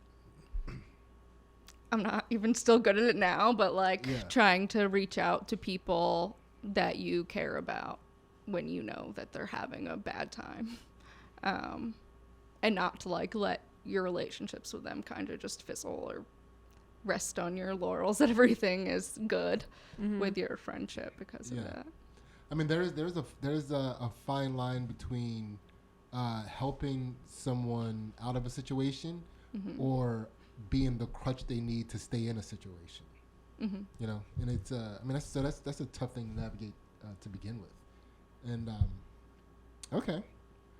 I'm not even still good at it now, but, like, Yeah. trying to reach out to people that you care about when you know that they're having a bad time. And not to, like, let your relationships with them kind of just fizzle or rest on your laurels that everything is good with your friendship because of that. I mean, there's a fine line between helping someone out of a situation or being the crutch they need to stay in a situation. You know, and it's I mean, that's a tough thing to navigate to begin with. And okay.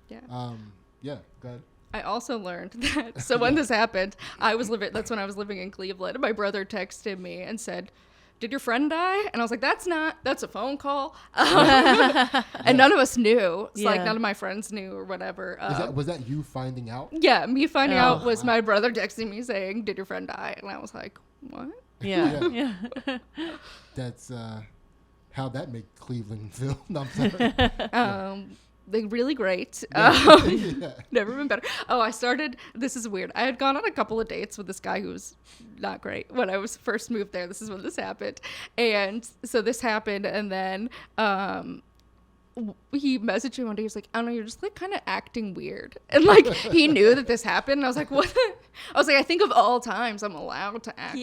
Yeah. Yeah, go ahead. I also learned that, so when this happened, that's when I was living in Cleveland. My brother texted me and said, "Did your friend die?" And I was like, that's a phone call. And none of us knew. It's like none of my friends knew or whatever. Was that you finding out? Yeah, me finding out was my brother texting me saying, "Did your friend die?" And I was like, what? Yeah. That's how'd that make Cleveland feel? No, I'm sorry. Like, really great. Yeah. Never been better. This is weird. I had gone on a couple of dates with this guy who was not great when I was first moved there. This is when this happened. And so this happened, and then he messaged me one day. He was like, "I don't know, you're just, like, kind of acting weird." And, like, he knew that this happened. And I was like, what? I was like, I think of all times I'm allowed to act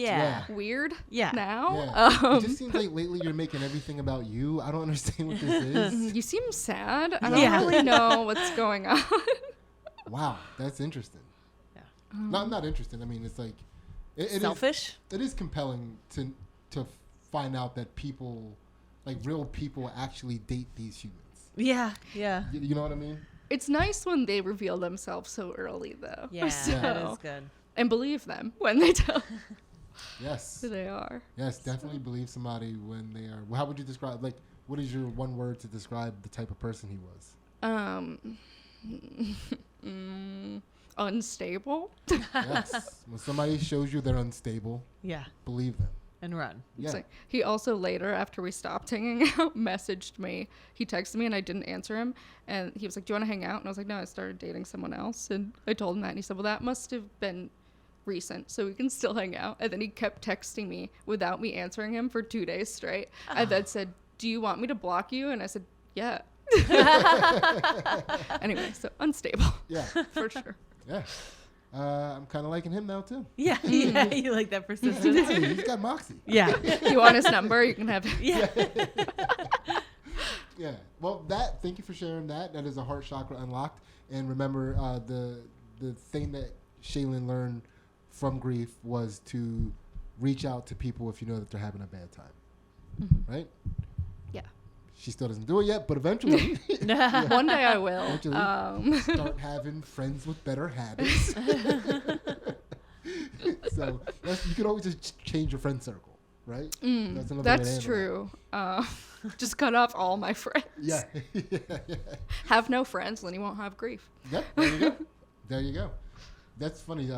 weird now. Yeah. It just seems like lately you're making everything about you. I don't understand what this is. You seem sad. I don't really know what's going on. Wow, that's interesting. Yeah. No, I'm not interested. I mean, it's like it Selfish? It is compelling to find out that people, like real people, actually date these humans. Yeah. You know what I mean? It's nice when they reveal themselves so early, though. Yeah, So- that is good. And believe them when they tell Yes. who they are. Yes, definitely believe somebody when they are. Well, how would you describe, like, what is your one word to describe the type of person he was? Unstable. Yes. When somebody shows you they're unstable, Yeah. believe them. And run. Yeah. It's like, he also later, after we stopped hanging out, messaged me. He texted me and I didn't answer him. And he was like, "Do you want to hang out?" And I was like, "No, I started dating someone else." And I told him that. And he said, "Well, that must have been recent, so we can still hang out." And then he kept texting me without me answering him for 2 days straight. I then said, "Do you want me to block you?" And I said, "Yeah." Anyway, so unstable. Yeah. For sure. Yeah. I'm kind of liking him now, too. Yeah. You like that persistence? He's got moxie. Yeah. You want his number? You can have it. Yeah. Yeah. Well, thank you for sharing that. That is a heart chakra unlocked. And remember, the thing that Shealyn learned from grief was to reach out to people if you know that they're having a bad time. Right? Yeah. She still doesn't do it yet, but eventually, One day I will. eventually start having friends with better habits. So you can always just change your friend circle, right? That's another way to That's handle true. Just cut off all my friends. that. Yeah. Have no friends, then you won't have grief. Yep, there you go. There you go. That's funny.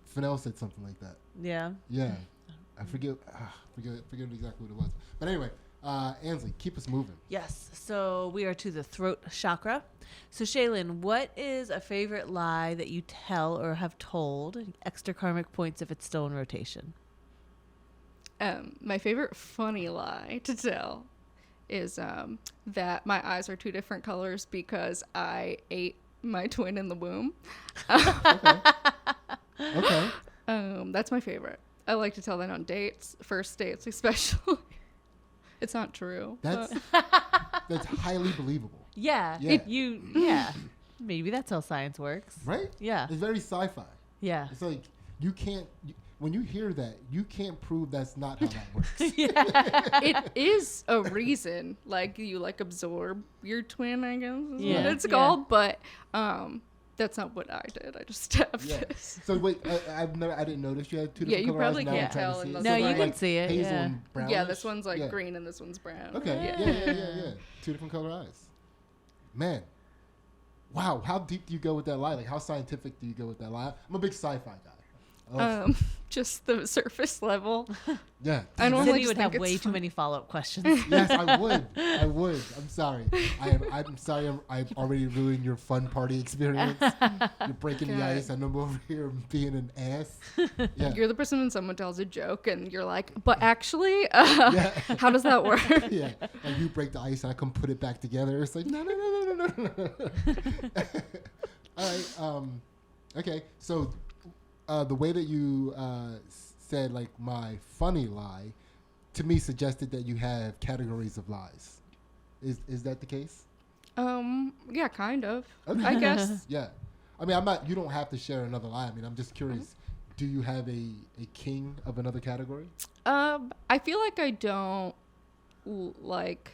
Fennell said something like that. Yeah. Yeah. I forget exactly what it was. But anyway, Ansley, keep us moving. Yes. So we are to the throat chakra. So Shealyn, what is a favorite lie that you tell or have told? Extra karmic points if it's still in rotation. My favorite funny lie to tell is that my eyes are two different colors because I ate my twin in the womb. Okay. That's my favorite. I like to tell that on dates, first dates especially. It's not true. That's highly believable, Yeah. Yeah. Maybe that's how science works. right? Yeah. It's very sci-fi. Yeah. It's like you can't. When you hear that, you can't prove that's not how that works. It is a reason, like you like absorb your twin, I guess is Yeah. what it's Yeah. called. But that's not what I did. I just stabbed Yeah. this. So wait, I didn't notice you had two Yeah, different you color eyes. probably Now I'm can't trying to tell see in it. the No, you light. can see it. Hazel Yeah. and brownish. Yeah, this one's like Yeah. green and this one's brown. Okay. Yeah. Two different color eyes. Man. Wow. How deep do you go with that lie? Like, how scientific do you go with that lie? I'm a big sci-fi guy. Just the surface level. Yeah. I don't Said like you would just have think way it's too fun. many follow-up questions. Yes, I would. I'm sorry. I'm sorry. I'm already ruining your fun party experience. You're breaking the God. ice, and I'm over here being an ass. Yeah. You're the person when someone tells a joke and you're like, but actually, Yeah. how does that work? Yeah. Like you break the ice, and I come put it back together. It's like no. All right. Okay. So, the way that you said like my funny lie, to me suggested that you have categories of lies. Is that the case? Yeah, kind of. Okay. I guess. Yeah. I mean, I'm not. You don't have to share another lie. I mean, I'm just curious. Do you have a king of another category? I feel like I don't like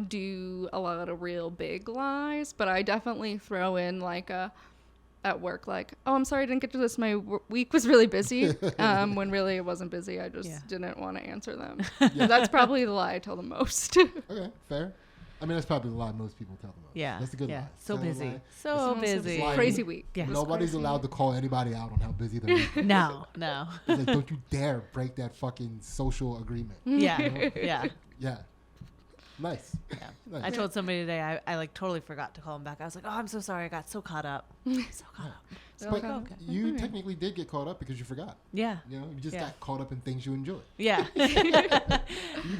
do a lot of real big lies, but I definitely throw in like at work, like, oh, I'm sorry I didn't get to this. My week was really busy. When really it wasn't busy. I just didn't want to answer them. Yeah. That's probably the lie I tell the most. Okay, fair. I mean, that's probably the lie most people tell them. Yeah. That's a good yeah. lie. So Tell a busy. lie. So It's busy. lying. Crazy week. Yeah. It was Nobody's crazy. allowed to call anybody out on how busy their week is. No. It's like, don't you dare break that fucking social agreement. Yeah. Yeah. Yeah. Nice. Yeah. Nice. I told somebody today I like totally forgot to call him back. I was like, oh, I'm so sorry. I got so caught up. So caught up. They're But like, oh, okay. you technically did get caught up because you forgot. Yeah. You know, you just Yeah. got caught up in things you enjoy. Yeah. You Not get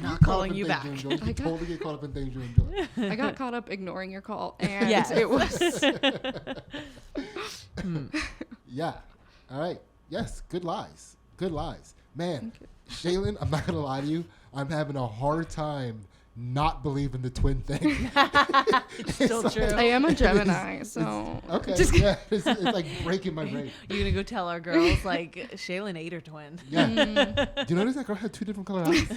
caught calling up in you things back. You enjoy. You totally get caught up in things you enjoy. I got caught up ignoring your call, and Yes. it was Yeah. All right. Yes. Good lies. Good lies. Man, Shealyn, I'm not going to lie to you. I'm having a hard time not believing the twin thing. Still true. I am a Gemini, so Okay. Just- Yeah. It's like breaking my brain. You're going to go tell our girls, like, Shealyn ate her twin. Yeah. Do you notice that girl had two different color eyes?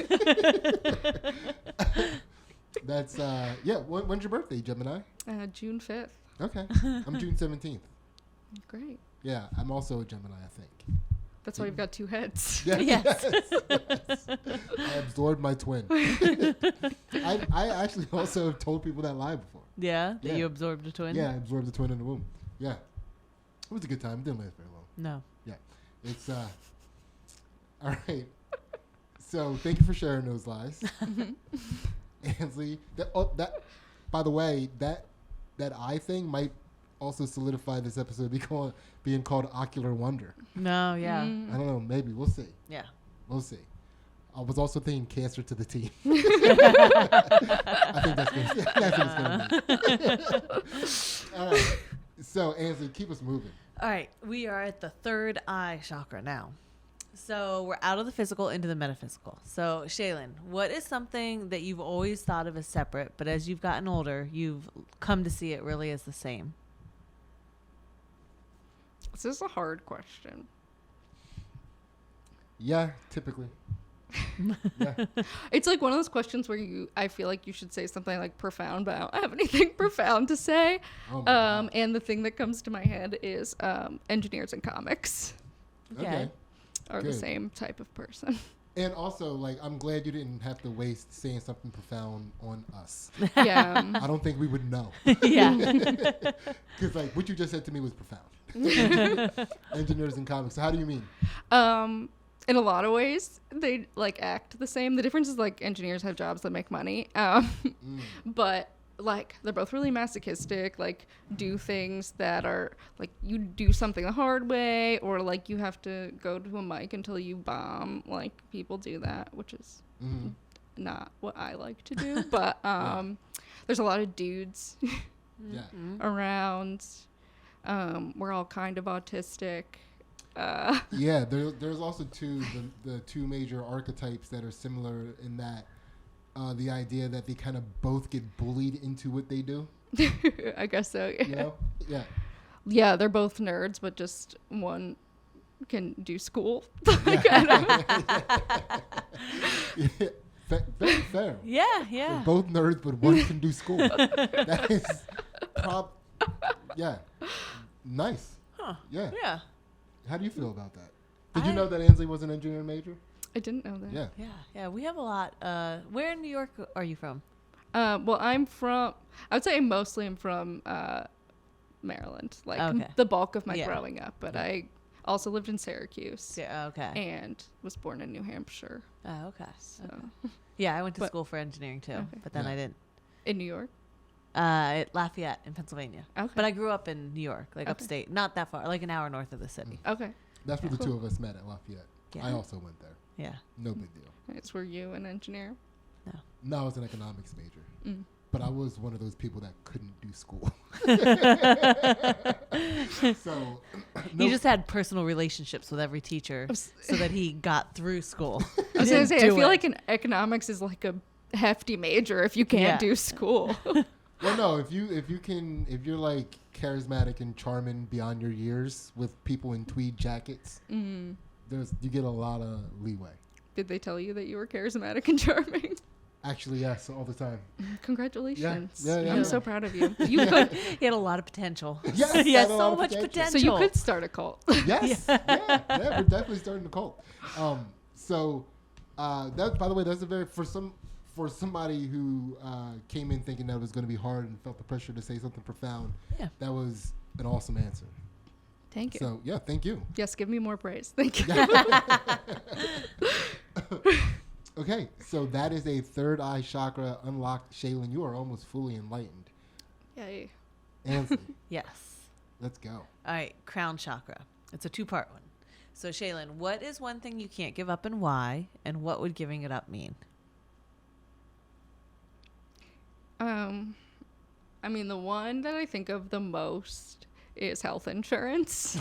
That's, yeah. When's your birthday, Gemini? June 5th. Okay. I'm June 17th. Great. Yeah. I'm also a Gemini, I think. That's why you've got two heads. Yeah, Yes. yes. I absorbed my twin. I actually also told people that lie before. Yeah. That Yeah. you absorbed a twin? Yeah, I absorbed the twin in the womb. Yeah. It was a good time. It didn't last very long. No. Yeah. It's, all right. So thank you for sharing those lies. Ansley, that, by the way, that eye thing might also solidify this episode being called Ocular Wonder. No, yeah. I don't know. Maybe. We'll see. Yeah. We'll see. I was also thinking cancer to the team. I think that's what it's going to be. All right. So, Ansley, keep us moving. All right. We are at the third eye chakra now. So we're out of the physical into the metaphysical. So, Shealyn, what is something that you've always thought of as separate, but as you've gotten older, you've come to see it really as the same? This is a hard question. Yeah, typically. Yeah. It's like one of those questions where I feel like you should say something like profound, but I don't have anything profound to say. Oh my God. And the thing that comes to my head is engineers and comics Okay. are the Good. same type of person. And also, like, I'm glad you didn't have to waste saying something profound on us. Yeah. I don't think we would know. Yeah. Because, like, what you just said to me was profound. Engineers and comics. So how do you mean? In a lot of ways, they like act the same. The difference is like engineers have jobs that make money, but like they're both really masochistic. Like do things that are like you do something the hard way, or like you have to go to a mic until you bomb. Like people do that, which is Mm-hmm. not what I like to do. But there's a lot of dudes Yeah. around. We're all kind of autistic. Yeah, there's also the two major archetypes that are similar in that the idea that they kind of both get bullied into what they do. I guess so. Yeah. You know? Yeah. Yeah, they're both nerds, but just one can do school. Very fair. Yeah. They're Yeah. both nerds, but one can do school. That is yeah. Nice. Huh. Yeah. Yeah. How do you feel about that? Did you I- know that Ansley was an engineering major? I didn't know that. Yeah. Yeah. Yeah. We have a lot. Where in New York are you from? Well, I would say mostly I'm from Maryland, like Okay. the bulk of my Yeah. growing up. But I also lived in Syracuse Yeah. Okay. and was born in New Hampshire. Oh, okay. So Yeah, I went to But- school for engineering too, Okay. but then Yeah. I didn't. in New York. At Lafayette in Pennsylvania. Okay. But I grew up in New York, like Okay. upstate, not that far, like an hour north of the city. Okay. That's where the Cool. two of us met at Lafayette. Yeah. I also went there. Yeah. No big deal. It's were you an engineer? No, I was an economics major. Mm. But I was one of those people that couldn't do school. So He just had personal relationships with every teacher was- so that he got through school. I was gonna say, I Do feel it. like an economics is like a hefty major if you can't Yeah. do school. well, no, if you're like charismatic and charming beyond your years with people in tweed jackets, Mm. you get a lot of leeway. Did they tell you that you were charismatic and charming? Actually, yes, all the time. Congratulations. Yeah, I'm yeah. so proud of you. You could, He had a lot of potential. Yes, he I has had a lot so of much potential. potential. so you could start a cult. Yes, yeah, we're definitely starting the cult. So that, by the way, that's for somebody who came in thinking that it was going to be hard and felt the pressure to say something profound. Yeah. That was an awesome answer. Thank you. So yeah, thank you. Yes, give me more praise. Thank you. Okay, so that is a third eye chakra unlocked. Shealyn, you are almost fully enlightened. Yay. Ansley, Yes. let's go. All right, crown chakra. It's a two-part one. So, Shealyn, what is one thing you can't give up and why? And what would giving it up mean? I mean, the one that I think of the most is health insurance.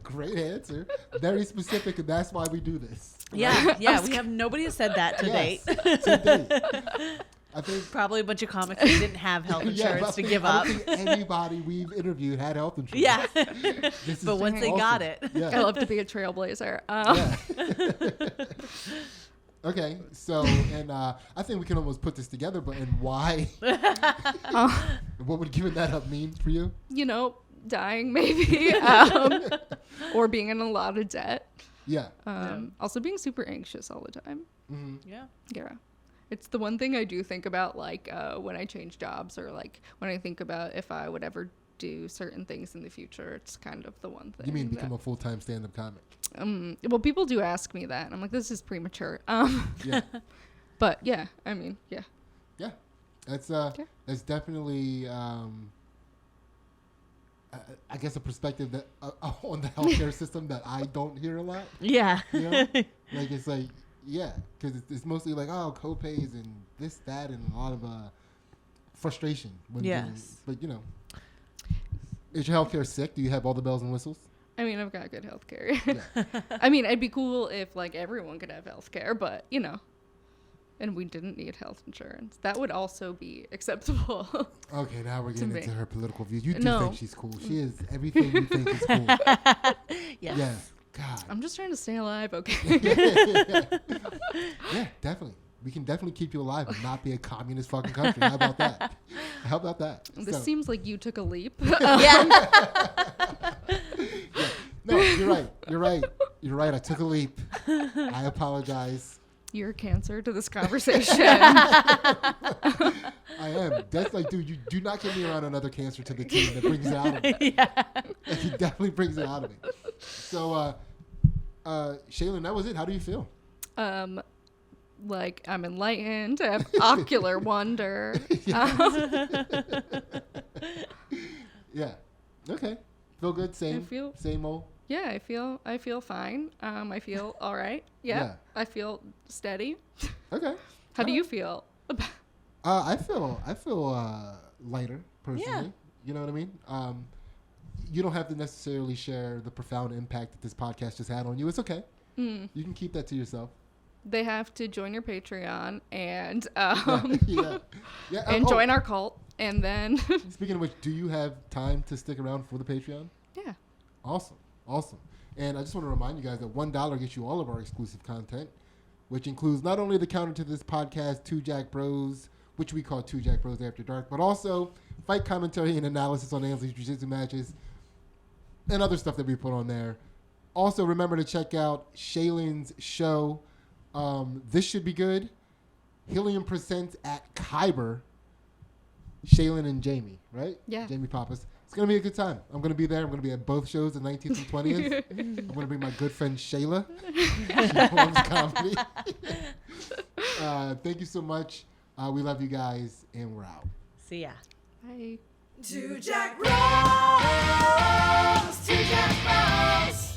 Great answer. Very specific, and that's why we do this. Yeah, yeah. We have nobody has said that to Yes, date. to date. I think Probably a bunch of comics who didn't have health insurance but to give I up. don't think anybody we've interviewed had health insurance. Yeah. This is But once they got awesome. it. I Yeah. love to be a trailblazer. Yeah. Okay, so and I think we can almost put this together, but and why? What would giving that up mean for you? You know, dying maybe, or being in a lot of debt. Yeah. Also being super anxious all the time. Hmm. Yeah. Yeah. It's the one thing I do think about, like, when I change jobs or, like, when I think about if I would ever do certain things in the future. It's kind of the one thing. You mean become a full-time stand-up comic? Well, people do ask me that. And I'm like, this is premature. Yeah. But, yeah, I mean, yeah. Yeah. That's definitely I guess a perspective that on the healthcare system that I don't hear a lot. Yeah. You know? Like it's like yeah, because it's mostly like co-pays and this, that, and a lot of frustration. When Yes. but you know, is your healthcare sick? Do you have all the bells and whistles? I mean, I've got good health care. Yeah. I mean, it'd be cool if, like, everyone could have health care, but, you know, and we didn't need health insurance, that would also be acceptable. Okay, now we're getting me. into her political views. You do No. think she's cool. She is everything you think is cool. Yes. Yeah. God. I'm just trying to stay alive, okay? Yeah, definitely. We can definitely keep you alive and not be a communist fucking country. How about that? How about that? This So- seems like you took a leap. Yeah. No, you're right. You're right. You're right. I took a leap. I apologize. You're a cancer to this conversation. I am. That's like, dude, you do not get me around another cancer to the team. That brings it out of me. He definitely brings it out of me. So, Shealyn, that was it. How do you feel? Like I'm enlightened. I have ocular wonder. Yeah. Okay. Feel good? Same. Same old. Yeah, I feel fine. I feel all right. Yeah. Yeah. I feel steady. Okay. How do you feel? I feel lighter personally. Yeah. You know what I mean? You don't have to necessarily share the profound impact that this podcast just had on you. It's okay. You can keep that to yourself. They have to join your Patreon and Yeah. and join our cult, and then Speaking of which, do you have time to stick around for the Patreon? yeah. Awesome. And I just want to remind you guys that $1 gets you all of our exclusive content, which includes not only the counter to this podcast, Two Jack Bros, which we call Two Jack Bros After Dark, but also fight commentary and analysis on Ansley's jiu-jitsu matches and other stuff that we put on there. Also, remember to check out Shealyn's show. This should be good. Helium Presents at Kyber. Shealyn and Jamie, right? Yeah. Jamie Pappas. It's going to be a good time. I'm going to be there. I'm going to be at both shows, the 19th and 20th. I'm going to bring my good friend Shayla. She performs comedy. Thank you so much. We love you guys, and we're out. See ya. Bye. Two Jack Bros. Two Jack Bros.